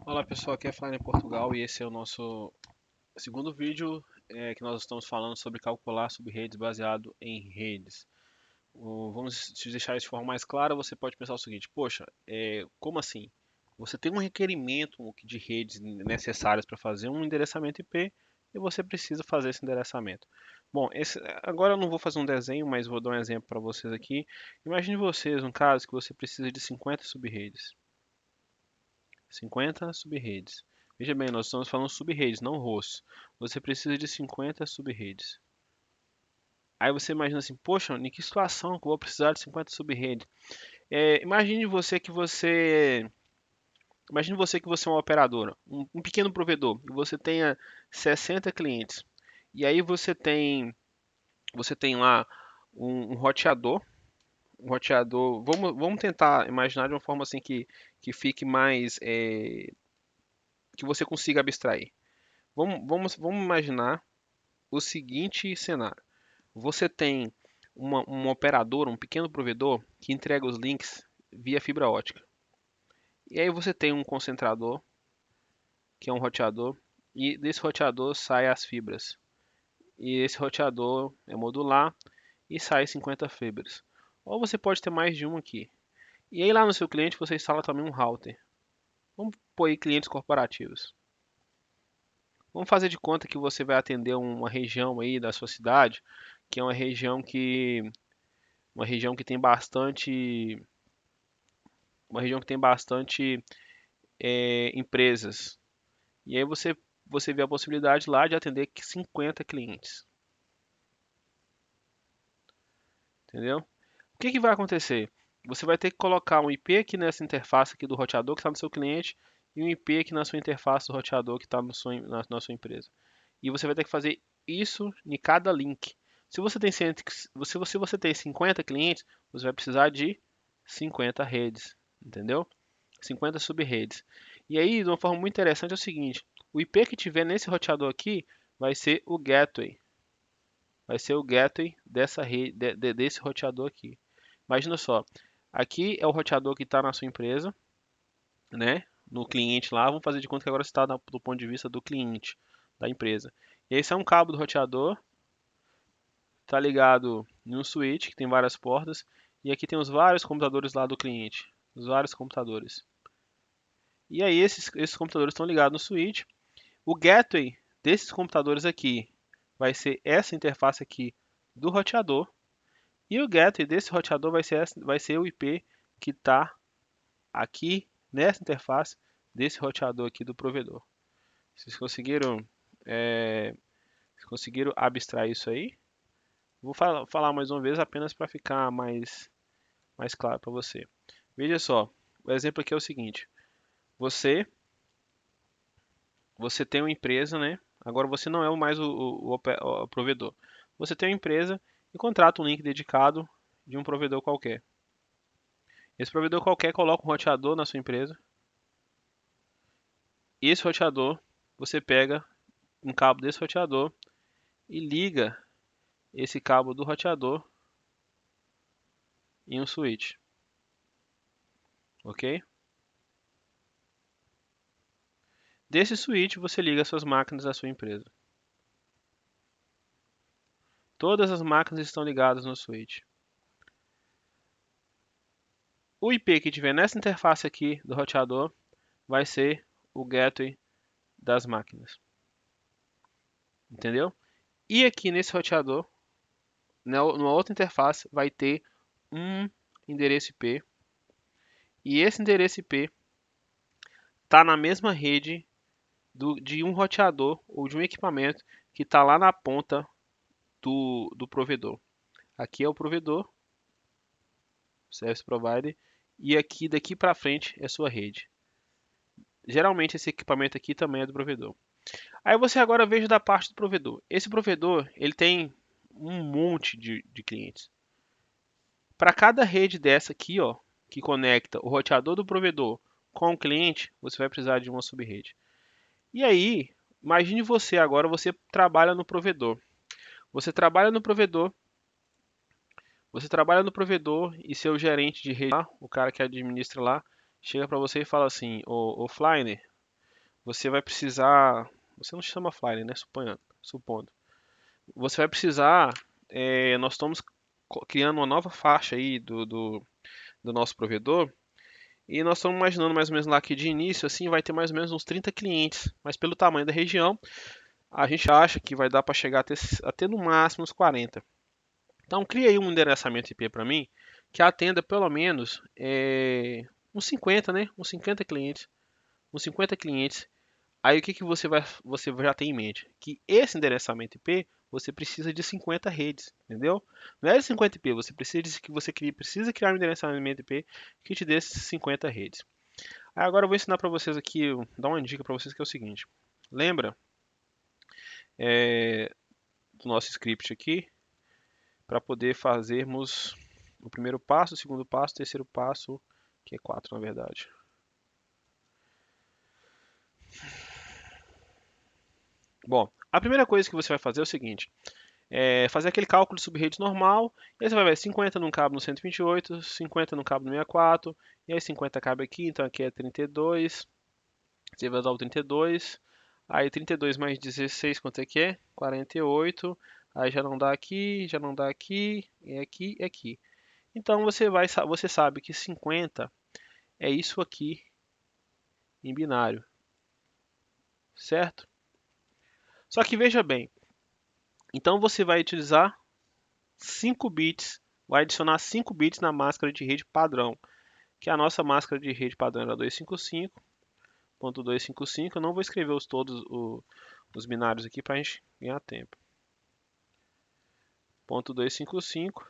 Olá pessoal, aqui é Flávio Portugal e esse é o nosso segundo vídeo que nós estamos falando sobre calcular subredes baseado em redes. Vamos te deixar isso de forma mais clara, você pode pensar o seguinte, poxa, como assim? Você tem um requerimento de redes necessárias para fazer um endereçamento IP e você precisa fazer esse endereçamento. Bom, agora eu não vou fazer um desenho, mas vou dar um exemplo para vocês aqui. Imagine vocês um caso que você precisa de 50 subredes. 50 subredes. Veja bem, nós estamos falando subredes, não hosts. Você precisa de 50 subredes. Aí você imagina assim, poxa, em que situação que eu vou precisar de 50 subredes? Imagine você que você é uma operadora, um pequeno provedor, e você tenha 60 clientes. E aí você tem lá um roteador, vamos tentar imaginar de uma forma assim que fique mais, que você consiga abstrair. Vamos imaginar o seguinte cenário. Você tem um operador, um pequeno provedor, que entrega os links via fibra ótica. E aí você tem um concentrador, que é um roteador, e desse roteador saem as fibras. E esse roteador é modular e sai 50 fibras. Ou você pode ter mais de um aqui. E aí lá no seu cliente você instala também um router. Vamos pôr aí clientes corporativos. Vamos fazer de conta que você vai atender uma região aí da sua cidade, que é uma região que tem bastante empresas. E aí você vê a possibilidade lá de atender 50 clientes, entendeu? O que vai acontecer? Você vai ter que colocar um IP aqui nessa interface aqui do roteador que está no seu cliente e um IP aqui na sua interface do roteador que está na sua empresa. E você vai ter que fazer isso em cada link. Se você tem, se você tem 50 clientes, você vai precisar de 50 redes, entendeu? 50 sub-redes. E aí, de uma forma muito interessante, é o seguinte: o IP que tiver nesse roteador aqui vai ser o gateway. Vai ser o gateway dessa rede, desse roteador aqui. Imagina só, aqui é o roteador que está na sua empresa, né? No cliente lá, vamos fazer de conta que agora está do ponto de vista do cliente, da empresa. E esse é um cabo do roteador, está ligado em um switch que tem várias portas, e aqui tem os vários computadores lá do cliente, os vários computadores. E aí esses computadores estão ligados no switch. O gateway desses computadores aqui vai ser essa interface aqui do roteador. E o gateway desse roteador vai ser o IP que está aqui nessa interface desse roteador aqui do provedor. Vocês é, conseguiram abstrair isso aí? Vou falar mais uma vez apenas para ficar mais claro para você. Veja só, o exemplo aqui é o seguinte: você você tem uma empresa, né? Agora você não é mais o provedor. Você tem uma empresa e contrata um link dedicado de um provedor qualquer. Esse provedor qualquer coloca um roteador na sua empresa. E esse roteador, você pega um cabo desse roteador e liga esse cabo do roteador em um switch, ok? Desse switch você liga suas máquinas da sua empresa. Todas as máquinas estão ligadas no switch. O IP que tiver nessa interface aqui do roteador vai ser o gateway das máquinas, entendeu? E aqui nesse roteador, numa outra interface, vai ter um endereço IP. E esse endereço IP está na mesma rede de um roteador ou de um equipamento que está lá na ponta do provedor. Aqui é o provedor, Service Provider, e aqui daqui para frente é sua rede. Geralmente esse equipamento aqui também é do provedor. Aí você agora veja da parte do provedor. Esse provedor ele tem um monte de clientes. Para cada rede dessa aqui, ó, que conecta o roteador do provedor com o cliente, você vai precisar de uma subrede. E aí, imagine você trabalha no provedor. Você trabalha no provedor, você trabalha no provedor e seu gerente de rede, o cara que administra lá, chega para você e fala assim: "Ô Flyner, você vai precisar, você não chama Flyer, né? Supondo. Você vai precisar, nós estamos criando uma nova faixa aí do nosso provedor e nós estamos imaginando mais ou menos lá que de início, assim, vai ter mais ou menos uns 30 clientes, mas pelo tamanho da região, a gente acha que vai dar para chegar até no máximo uns 40. Então, cria aí um endereçamento IP para mim que atenda pelo menos uns 50, né? Uns 50 clientes. Uns 50 clientes. Aí o que que você já tem em mente? Que esse endereçamento IP você precisa de 50 redes, entendeu? Não é de 50 IP, precisa criar um endereçamento IP que te dê esses 50 redes. Aí agora eu vou ensinar para vocês aqui, dar uma dica para vocês que é o seguinte. Lembra do nosso script aqui para poder fazermos o primeiro passo, o segundo passo, o terceiro passo, que é 4 na verdade. Bom, a primeira coisa que você vai fazer é o seguinte: fazer aquele cálculo de subrede normal, e aí você vai ver 50 não cabe no 128, 50 não cabe no 64, e aí 50 cabe aqui, então aqui é 32, você vai usar o 32, aí 32 mais 16, quanto é que é? 48, aí já não dá aqui, já não dá aqui, é aqui, é aqui. Então você sabe que 50 é isso aqui em binário, certo? Só que veja bem, então você vai utilizar 5 bits, vai adicionar 5 bits na máscara de rede padrão, que a nossa máscara de rede padrão era 255.255. Eu não vou escrever os binários aqui para a gente ganhar tempo. Ponto 255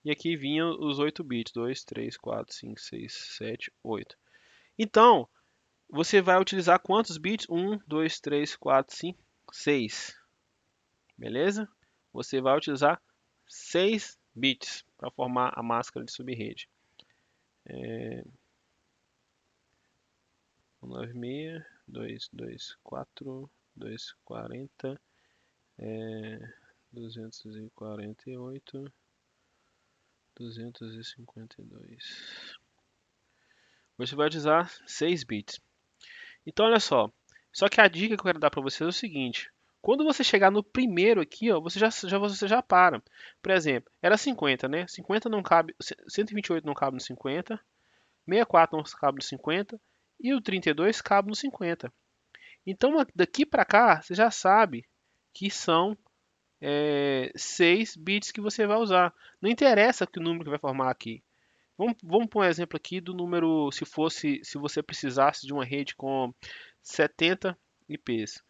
e aqui vinham os 8 bits, 2, 3, 4, 5, 6, 7, 8. Então, você vai utilizar quantos bits? 1, 2, 3, 4, 5, 6. Beleza? Você vai utilizar 6 bits para formar a máscara de subrede. 196, 224, 240, 248, 252. Você vai utilizar 6 bits. Então, olha só. Só que a dica que eu quero dar para vocês é o seguinte: quando você chegar no primeiro aqui, ó, você já para. Por exemplo, era 50, né? 50 não cabe, 128 não cabe no 50, 64 não cabe no 50 e o 32 cabe no 50. Então, daqui para cá, você já sabe que são 6 bits que você vai usar. Não interessa que o número que vai formar aqui. Vamos pôr um exemplo aqui do número, se você precisasse de uma rede com 70 IPs,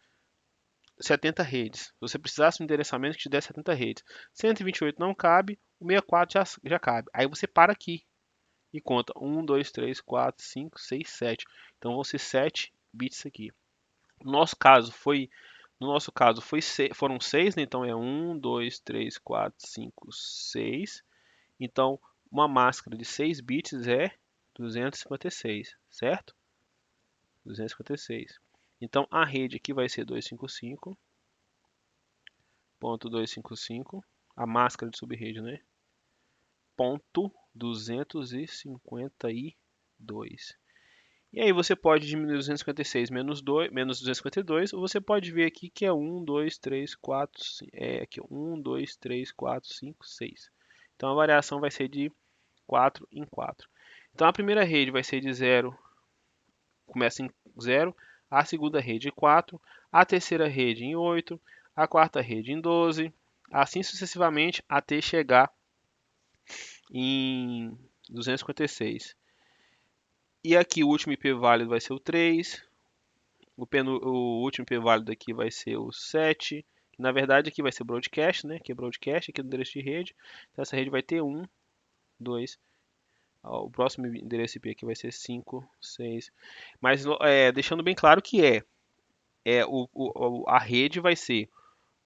70 redes. Se você precisasse de um endereçamento que te desse 70 redes. 128 não cabe, o 64 já cabe. Aí você para aqui e conta 1, 2, 3, 4, 5, 6, 7. Então vão ser 7 bits aqui. No nosso caso foi No nosso caso foram 6, né? Então é 1, 2, 3, 4, 5, 6. Então, uma máscara de 6 bits é 256, certo? 256. Então, a rede aqui vai ser 255.255, a máscara de subrede, né? Ponto 252. E aí você pode diminuir 256 menos 2, menos 252, ou você pode ver aqui que é 1, 2, 3, 4, aqui, 1, 2, 3, 4, 5, 6. Então a variação vai ser de 4 em 4. Então a primeira rede vai ser de 0, começa em 0, a segunda rede em 4, a terceira rede em 8, a quarta rede em 12, assim sucessivamente até chegar em 256. E aqui o último IP válido vai ser o 3, o último IP válido aqui vai ser o 7, que na verdade aqui vai ser broadcast, né? Aqui é broadcast, aqui é o endereço de rede. Então essa rede vai ter 1, 2, o próximo endereço IP aqui vai ser 5, 6. Mas deixando bem claro que a rede vai ser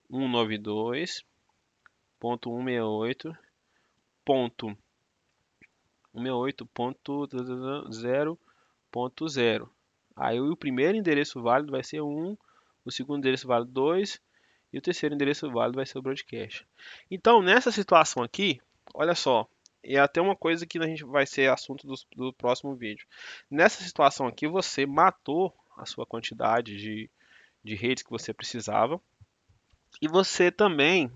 192.168.168.0.0. Aí o primeiro endereço válido vai ser 1, o segundo endereço válido 2 e o terceiro endereço válido vai ser o broadcast. Então, nessa situação aqui, olha só, e é até uma coisa que a gente vai ser assunto do próximo vídeo. Nessa situação aqui, você matou a sua quantidade de redes que você precisava. E você também,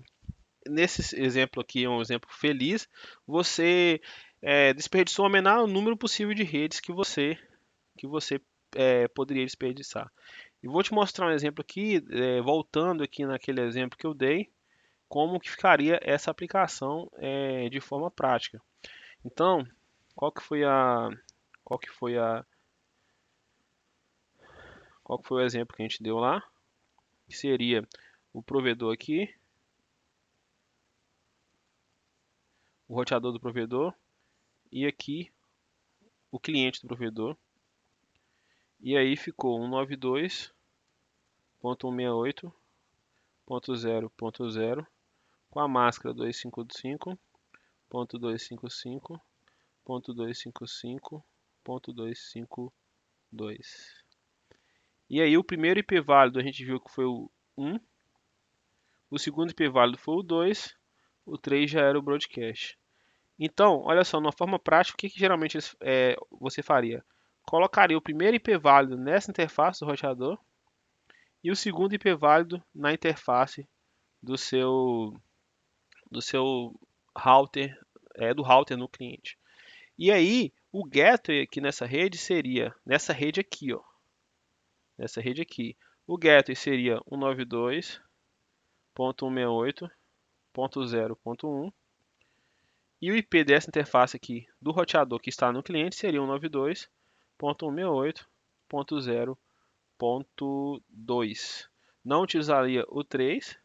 nesse exemplo aqui, é um exemplo feliz, você desperdiçou o menor número possível de redes que você poderia desperdiçar. E vou te mostrar um exemplo aqui, voltando aqui naquele exemplo que eu dei, como que ficaria essa aplicação de forma prática. Então, qual que foi a, qual que foi a, qual que foi o exemplo que a gente deu lá? Que seria o provedor aqui, o roteador do provedor e aqui o cliente do provedor. E aí ficou 192.168.0.0 com a máscara 255.255.255.252. E aí o primeiro IP válido a gente viu que foi o 1, o segundo IP válido foi o 2, o 3 já era o broadcast. Então, olha só, numa forma prática, o que geralmente você faria? Colocaria o primeiro IP válido nessa interface do roteador e o segundo IP válido na interface do seu router, do router no cliente. E aí, o gateway aqui nessa rede seria, nessa rede aqui, ó, nessa rede aqui. O gateway seria 192.168.0.1 e o IP dessa interface aqui do roteador que está no cliente seria 192.168.0.2. Não utilizaria o 3,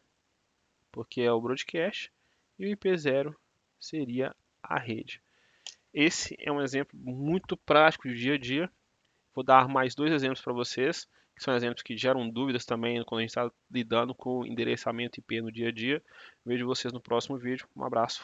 porque é o broadcast, e o IP0 seria a rede. Esse é um exemplo muito prático de dia a dia. Vou dar mais dois exemplos para vocês, que são exemplos que geram dúvidas também quando a gente está lidando com endereçamento IP no dia a dia. Vejo vocês no próximo vídeo. Um abraço.